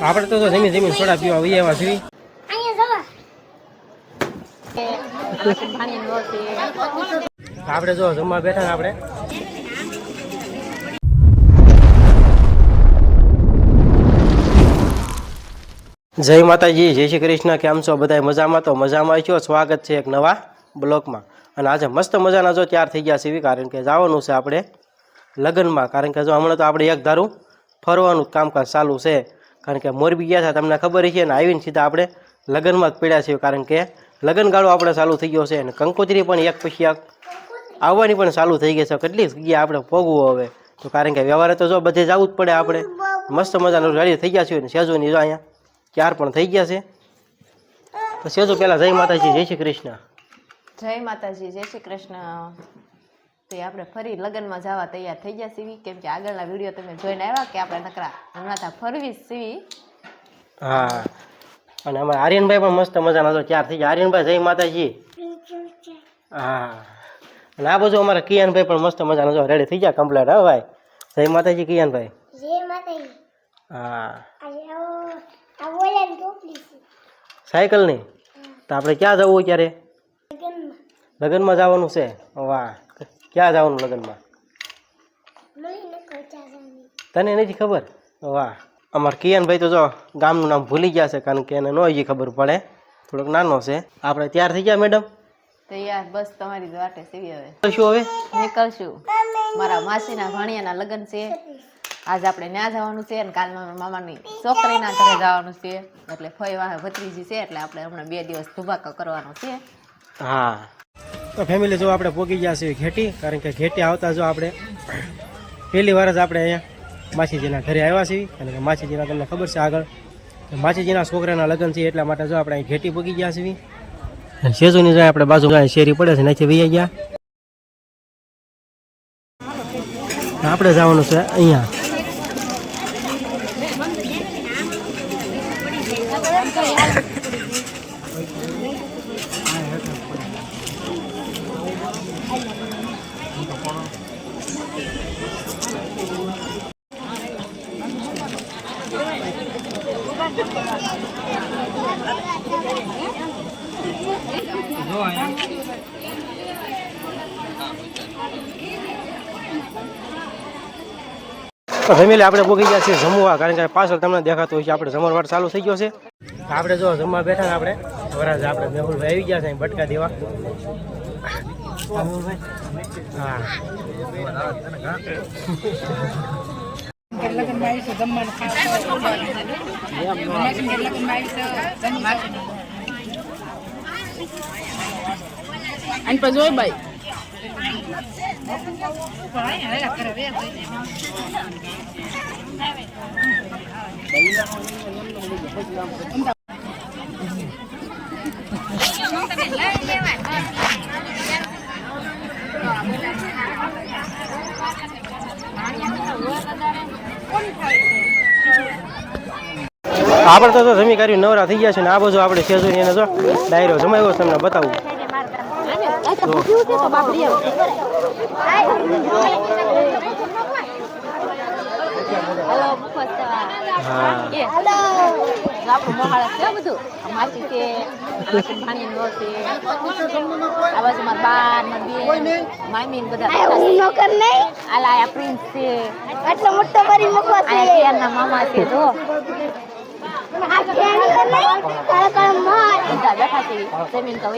આપણે તો જમીન જમીન સોડા પીવા વહી આવ્યા છીએ. આપણે જો જમવા બેઠા ને આપણે. જય માતાજી, જય શ્રી કૃષ્ણ. કેમ છો બધા? મજામાં? તો મજામાં છો. સ્વાગત છે એક નવા બ્લોકમાં. અને આજે મસ્ત મજાના જો તૈયાર થઈ ગયા છે, કારણ કે જવાનું છે આપણે લગ્નમાં. કારણ કે જો હમણાં તો આપણે એક ધારું ફરવાનું કામકાજ ચાલુ છે. કારણ કે મોરબી ગયા હતા, તમને ખબર છે ને. આવીને સીધા આપણે લગ્નમાં જ પડ્યા છીએ, કારણ કે લગ્નગાળો આપણે ચાલુ થઈ ગયો છે. અને કંકોત્રી પણ એક પછી એક આવવાની પણ ચાલુ થઈ ગઈ છે. કેટલી જગ્યાએ આપણે ભોગવું હવે તો, કારણ કે વ્યવહારે તો જો બધે જવું જ પડે આપણે. મસ્ત મજાનું રેડી થઈ ગયા છે. સેજોની જો અહીંયા ચાર પણ થઈ ગયા છે. તો સેજો પહેલા જય માતાજી, જય શ્રી કૃષ્ણ. જય માતાજી, જય શ્રી કૃષ્ણ. તો આપણે ફરી લગ્નમાં જવા તૈયાર થઈ ગયા સીવી, કેમ કે આગળના વિડીયો તમે જોઈને આવ્યા કે આપણે નકરા હમણાં ફરવી સીવી. હા, અને અમારા આર્યનભાઈ પણ મસ્ત મજાના તો ચાર થઈ ગયા. આર્યનભાઈ જય માતાજી. હા, અને આ બાજુ અમારા કિયાનભાઈ પણ મસ્ત મજાના જો રેડી થઈ ગયા કમ્પ્લીટ. હા ભાઈ, જય માતાજી કિયાનભાઈ. જય માતાજી. હા, સાયકલ ની તો આપણે ક્યાં જવું અત્યારે? લગ્નમાં જવાનું છે. વાહ, ક્યાં જવાનું લગ્નમાં? તને નથી ખબર? વાહ, અમારા કિયાનભાઈ તો જો ગામનું નામ ભૂલી ગયા છે, કારણ કે એને ન હજી ખબર પડે, થોડોક નાનો છે. આપણે તૈયાર થઈ ગયા મેડમ? તૈયાર, બસ તમારી વાટે સીવી. હવે શું હવે નીકળશું. મારા માસીના ભાણિયાના લગ્ન છે. આજ આપણે ત્યાં જવાનું છે, અને કાલ મારા મામાની છોકરીના ઘરે જવાનું છે. એટલે ફઈ વાહે ભત્રીજી છે, એટલે આપણે હમણાં 2 દિવસ ધુબાકો કરવાનો છે. હા, તો ફેમિલી જો આપણે પહોંચી ગયા છીએ ઘેટી. કારણ કે ઘેટી આવતા જો આપણે પહેલી વાર જ આપણે અહીંયા માછીજીના ઘરે આવ્યા છીએ. કારણ કે માછીજીના તમને ખબર છે આગળ માછીજીના છોકરાના લગ્ન છે, એટલા માટે જો આપણે અહીં ઘેટી પહોંચી ગયા છીએ. સેજુની જાય આપણે બાજુ શેરી પડે છે, ત્યાંથી વહી ગયા. આપણે જવાનું છે અહીંયા. તો ફેમિલી આપણે પહોંચી ગયા છીએ જમવા. કારણ કે પાછળ તમને દેખાતું હોય છે આપણે જમણવાર ચાલુ થઈ ગયો છે. આપણે જો જમવા બેઠા ને આપણે વરાજ આપણે મેહુલભાઈ આવી ગયા છે બટકા દેવા. હા, આપણે તો જમી કર્યું નવરા થઈ ગયા છે. ને આ બાજુ આપણે સેજુની એને જો ડાયરો જમાવ્યો તમને બતાવું. મામા છે તો જમીન તો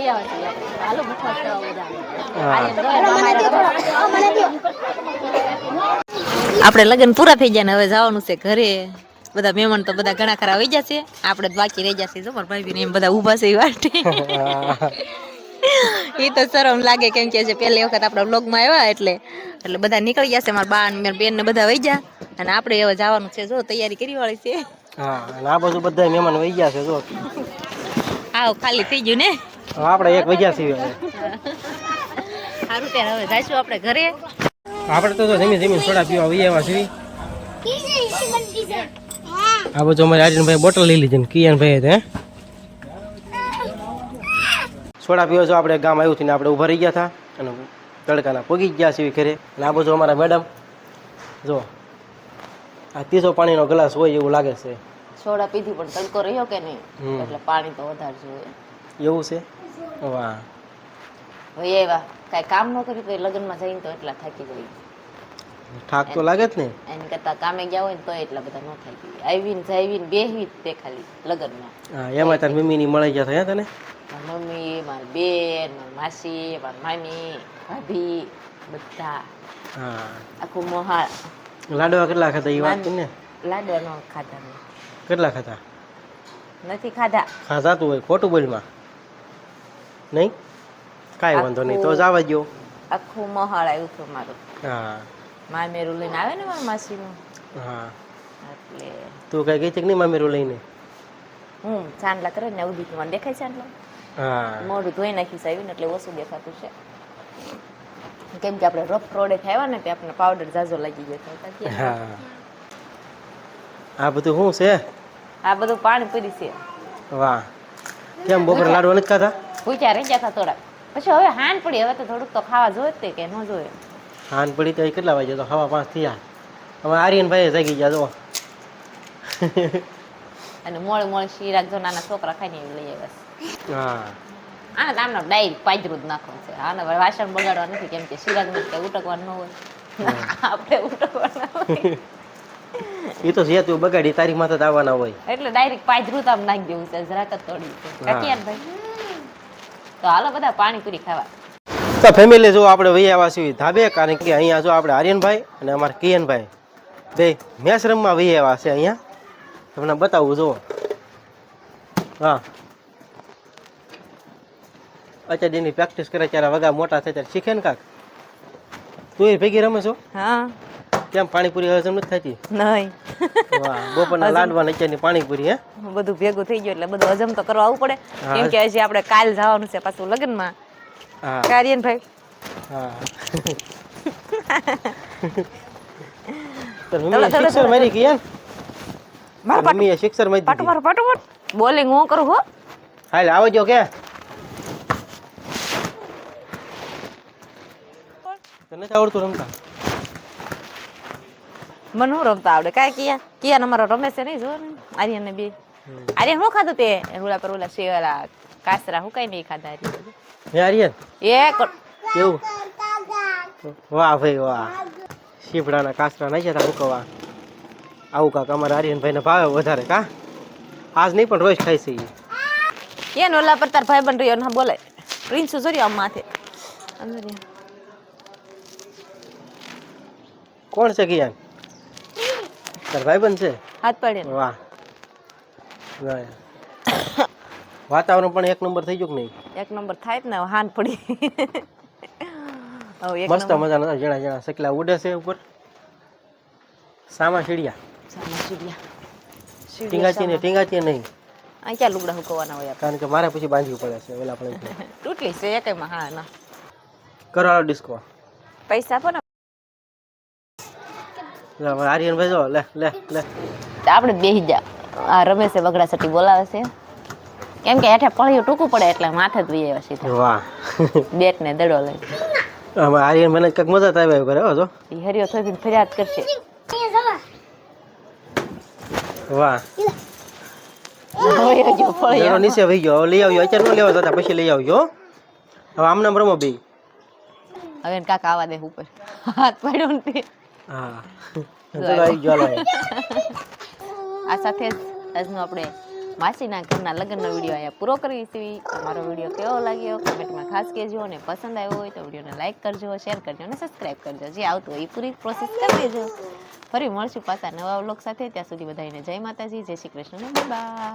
હાલો આપણે લગ્ન પૂરા થઈ ગયા ને હવે જવાનું છે ઘરે. બધા મહેમાન તો બધા ઘણા ખરા વહી જશે, આપણે બાકી રહી જશે. જો મારા ભાઈ એમ બધા ઊભા છે વાટે. એ તો શરમ લાગે, કેમ કે છે પહેલી વખત આપણા વ્લોગમાં આવ્યા એટલે બધા નીકળી જશે. મારા બા ને બેન ને બધા વહી ગયા, અને આપણે હવે જવાનું છે. જો તૈયારી કરી વાળી છે. હા, અને આ બાજુ બધા મહેમાન વહી ગયા છે. જો આવ ખાલી થઈ ગયું ને. આપણે એક વહ્યા છીએ. સારું, ત્યારે હવે જઈશું આપણે ઘરે. આપણે તો જમીન જમીન સોડા પીવા વહી આવ્યા છીએ. આ બાજુ અમારે આર્યનભાઈ બોટલ લઈ લીધી ને કિયાનભાઈ સોડા પીવા જો આપણે ગામ આવ્યું હતું ને આપણે ઊભા રહી ગયા હતા, અને તડકાના પગી ગયા છીએ ઘરે. અને આ બાજુ અમારા મેડમ જો આ 300 પાણીનો ગ્લાસ હોય એવું લાગે છે. સોડા પીધી પણ તડકો રહ્યો કે નહીં હમ. એટલે પાણી તો વધારે જોઈએ. એવું છે વાહ હવે એવા કાંઈ કામ ન કર્યું તો લગ્નમાં જઈને તો એટલા થાકી ગઈ. થાક તો લાગે જ ને એની કરતા કામે ગયા હોય ને તો એટલા બધા ન થાકી ગઈ. આવીને જઈને બેહવી જ તે ખાલી લગ્નમાં. હા એમાં તાર મમ્મીની મળી ગયા થયા તને મારી મમ્મી, મારી બેન, મારી માસી, મારી મામી, ભાભી બધા હા આખું મોહાળ. લાડવા કેટલા ખાતા એ વાત ને લાડવા ન ખાધા મેં. કેટલા ખાતા નથી ખાધા. ખાધા હોય ખોટું બોલમાં નહીં કાંઈ વાંધો નહીં તો જવા દો આખું મોહાળ આવ્યું હતું મારું. હા મામેરું લઈને આવે ને મારા માસીનું હા એટલે તું કઈ ગઈ છે કે નહીં મામેરું લઈને હું ચાંદલા કરે ને ઉભી મને દેખાય ચાંદલો હા મોઢું ધોઈ નાખીશ આવીને એટલે ઓછું દેખાતું છે. કેમ કે આપણે રફ રોડે થયા ને તે આપણને પાવડર ઝાઝો લાગી ગયો હતો. હા આ બધું શું છે આ બધું પાણી પૂરી છે. વાહ કેમ બપોરે લાડવા નથી ખાતા ભૂખ્યા રહી ગયા હતા થોડાક. પછી હવે હાન પડી હવે તો થોડુંક તો ખાવા જોઈએ તે કે ન જોઈએ. હાન પડી તો કેટલા વાગ્યા તો 5:30 થયા હવે આર્યનભાઈ જાગી ગયા જો અને મોળે મોળે શીરાક જો નાના છોકરા ખાઈને એવું લઈ આવ્યા. હા આને તો આમને ડાયરેક્ટ પાજરું જ નાખવાનું છે. આને વાસણ બગાડવા નથી કેમ કે શીરાક ને કઈ ઉટકવાનું ન હોય. આપણે ઉટકવાના હોય એ તો જે તું બગાડી તારી માથે જ આવવાના હોય એટલે ડાયરેક્ટ પાજરું તો આમ નાખી દેવું છે. જરાક જ તોડી ભાઈ. તો હાલો બધા પાણીપુરી ખાવા. તો ફેમિલી જો આપણે વહી આવ્યા છીએ ધાબે કારણ કે અહીંયા જો આપણે આર્યનભાઈ અને અમારા કિયનભાઈ બે મેચ રમવા વહી આવ્યા છે. અહીંયા તમને બતાવું જુઓ હા અત્યારે એની પ્રેક્ટિસ કરે ત્યારે વગા મોટા થાય ત્યારે શીખે ને કાક તું એ ભેગી રમે છો હા કેમ પાણીપુરી હજમ નથી થતી નહીં વાહ બપોરના લાડવા અત્યારની પાણીપુરી હે બધું ભેગું થઈ ગયું એટલે બધું હજમ તો કરવા આવવું પડે. હા. કેમ કે હજી આપણે કાલ જવાનું છે પાછું લગ્નમાં. હા કાર્યન ભાઈ હા તો મમ્મીએ શિક્ષર મારી કિયન મારા મમ્મીએ શિક્ષર મારી પાટું દીધી મારું પાટું બોલિંગ હું કરું હો. હાલ આવજો કે તને નથી આવડતું રમતા મને હું રમતા આવડે કાંઈ કિયા અમારો રમે છે નહીં જો ને આર્યન ને બે. આર્યન શું ખાધું તે રૂલા પર ઓલા શેવલા કાસરા હું કઈ નહીં ખાધા આર્યન. હે આર્યન કેવું વાહ ભાઈ વાહ શીપડાના કાસરા નાખ્યા હતા મુકવા આવું કાક અમારા આર્યનભાઈને ભાવે વધારે કા આજ નહીં પણ રોજ ખાય છે ઈ. કેન ઓલા પર તાર ભાઈ બન રહ્યો ના બોલે પ્રિન્સુ જોરી આમ માથે અંદર ઈ. કોણ છે કિયાન તાર ભાઈબંધ છે હાથ પાડે ને. વાહ વાતાવરણ પણ એક નંબર થઈ ગયું કે નહીં એક નંબર થાય જ ને હાન પડી. હવે એક મસ્ત મજાના જણા જણા સકલા ઉડે છે ઉપર સામા સીડિયા ટીંગાચી ને ટીંગાચી નહીં આ ક્યાં લુગડા હુકવાના હોય કારણ કે મારે પછી બાંધવું પડે છે ઓલા પણ તૂટલી છે એકમાં. હા ના કરાળો ડિસ્કો પૈસા આપો ને આર્યનભાઈ જો લે લે લે આપણે બેસી જા. આ રમેશે બગડા સટી બોલાવે છે કેમ કે હેઠે પળિયું ટૂંકું પડે એટલે માથે જ વહી આવ્યા સીધા વાહ બેટ ને દડો લઈ. આમાં આર્યન મને કંઈક મજા આવ્યા કરે હો જો ઈ હરિયો થોડી ફરિયાદ કરશે. વાહ હવે હજુ જરો પળિયું નીચે વહી ગયો હવે લઈ આવ્યો અત્યારે ન લેવા જતા પછી લઈ આવજો હો. હવે આમ નામ રમો બે હવે એને કાકા આવા દે ઉપર હાથ પાડ્યો ને. હા ચલો આવી ગયો હાલો. આ સાથે જ આજનો આપણે માસીના ઘરના લગ્નનો વિડીયો અહીંયા પૂરો કરીએ છીએ. અમારો વિડીયો કેવો લાગ્યો કમેન્ટમાં ખાસ કહેજો અને પસંદ આવ્યો હોય તો વિડીયોને લાઈક કરજો, શેર કરજો અને સબસ્ક્રાઈબ કરજો. જે આવતું હોય એ પૂરી પ્રોસેસ કરી દેજો. ફરી મળશું પાછા નવા વ્લોગ સાથે. ત્યાં સુધી બધાને જય માતાજી, જય શ્રી કૃષ્ણ, બાય બાય.